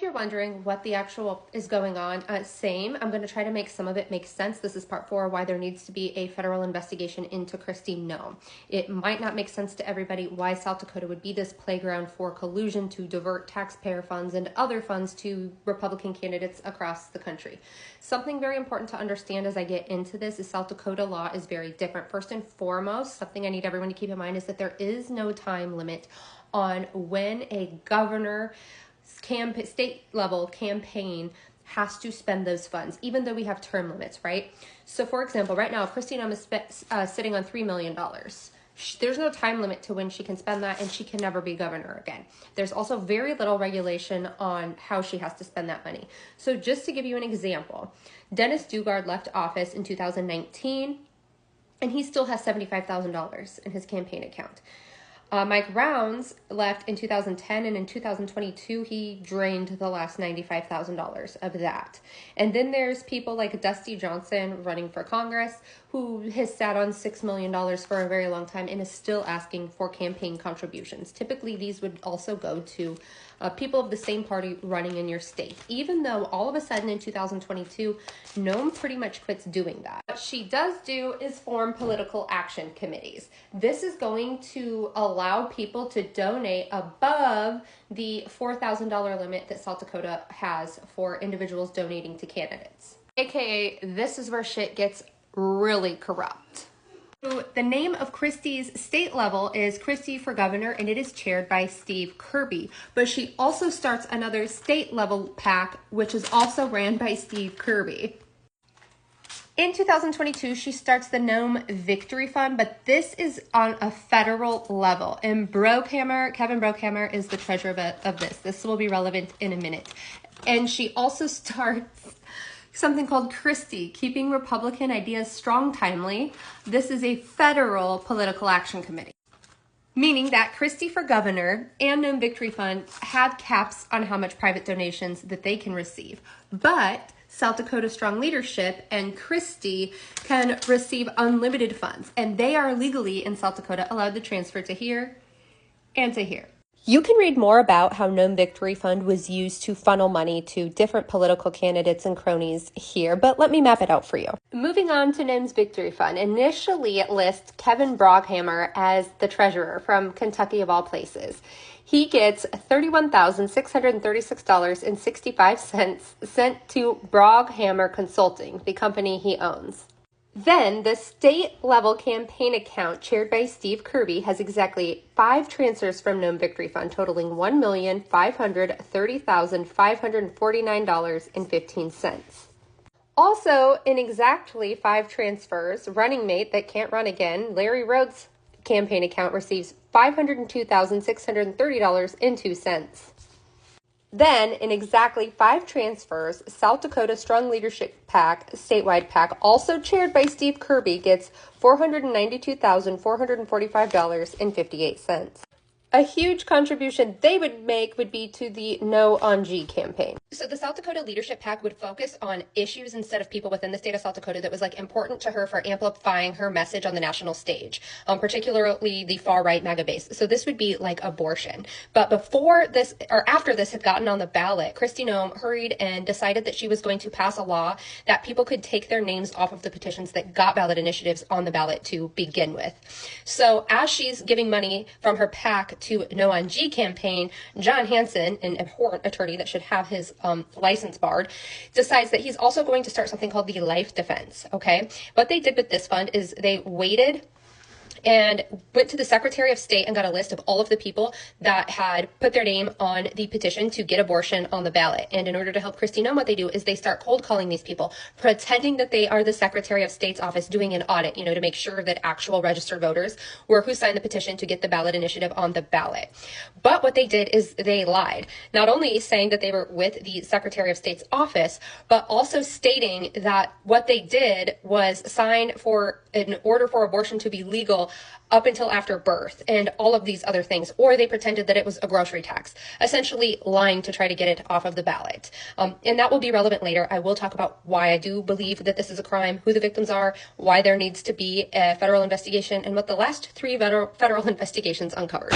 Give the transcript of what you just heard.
If you're wondering what the actual is going on, same. I'm going to try to make some of it make sense. This is part 4, why there needs to be a federal investigation into Kristi Noem. It might not make sense to everybody why South Dakota would be this playground for collusion to divert taxpayer funds and other funds to Republican candidates across the country. Something very important to understand as I get into this is South Dakota law is very different. First and foremost, something I need everyone to keep in mind is that there is no time limit on when a governor state level campaign has to spend those funds, even though we have term limits, right? So for example, right now, if Kristi Noem is sitting on $3 million, there's no time limit to when she can spend that, and she can never be governor again. There's also very little regulation on how she has to spend that money. So just to give you an example, Dennis Dugard left office in 2019, and he still has $75,000 in his campaign account. Mike Rounds left in 2010, and in 2022, he drained the last $95,000 of that. And then there's people like Dusty Johnson running for Congress, who has sat on $6 million for a very long time and is still asking for campaign contributions. Typically, these would also go to people of the same party running in your state, even though all of a sudden in 2022, Noem pretty much quits doing that. What she does do is form political action committees. This is going to allow people to donate above the $4,000 limit that South Dakota has for individuals donating to candidates. AKA, this is where shit gets really corrupt. So the name of Kristi's state level is Kristi for Governor, and it is chaired by Steve Kirby. But she also starts another state level PAC, which is also ran by Steve Kirby. In 2022, she starts the Noem Victory Fund, but this is on a federal level. And Kevin Brookhammer is the treasurer of this. This will be relevant in a minute. And she also starts something called Kristi, Keeping Republican Ideas Strong Timely. This is a federal political action committee, meaning that Kristi for Governor and Noem Victory Fund have caps on how much private donations that they can receive. But South Dakota Strong Leadership and Kristi can receive unlimited funds, and they are legally in South Dakota allowed to transfer to here and to here. You can read more about how Noem Victory Fund was used to funnel money to different political candidates and cronies here, but let me map it out for you. Moving on to Noem's Victory Fund. Initially, it lists Kevin Brookhammer as the treasurer from Kentucky of all places. He gets $31,636.65 sent to Brookhammer Consulting, the company he owns. Then the state-level campaign account chaired by Steve Kirby has exactly 5 transfers from Noem Victory Fund totaling $1,530,549.15. Also, in exactly 5 transfers, running mate that can't run again, Larry Rhodes' campaign account receives $502,630.02. Then, in exactly 5 transfers, South Dakota Strong Leadership PAC, statewide PAC, also chaired by Steve Kirby, gets $492,445.58. A huge contribution they would make would be to the No on G campaign. So the South Dakota Leadership PAC would focus on issues instead of people within the state of South Dakota that was important to her for amplifying her message on the national stage, particularly the far right MAGA base. So this would be like abortion. But before this or after this had gotten on the ballot, Kristi Noem hurried and decided that she was going to pass a law that people could take their names off of the petitions that got ballot initiatives on the ballot to begin with. So as she's giving money from her PAC to No on G campaign, John Hanson, an abhorrent attorney that should have his license barred, decides that he's also going to start something called the Life Defense. Okay, what they did with this fund is they waited and went to the Secretary of State and got a list of all of the people that had put their name on the petition to get abortion on the ballot. And in order to help Kristi Noem, what they do is they start cold calling these people, pretending that they are the Secretary of State's office doing an audit, to make sure that actual registered voters were who signed the petition to get the ballot initiative on the ballot. But what they did is they lied, not only saying that they were with the Secretary of State's office, but also stating that what they did was sign for an order for abortion to be legal up until after birth and all of these other things, or they pretended that it was a grocery tax, essentially lying to try to get it off of the ballot. And that will be relevant later. I will talk about why I do believe that this is a crime, who the victims are, why there needs to be a federal investigation, and what the last 3 federal investigations uncovered.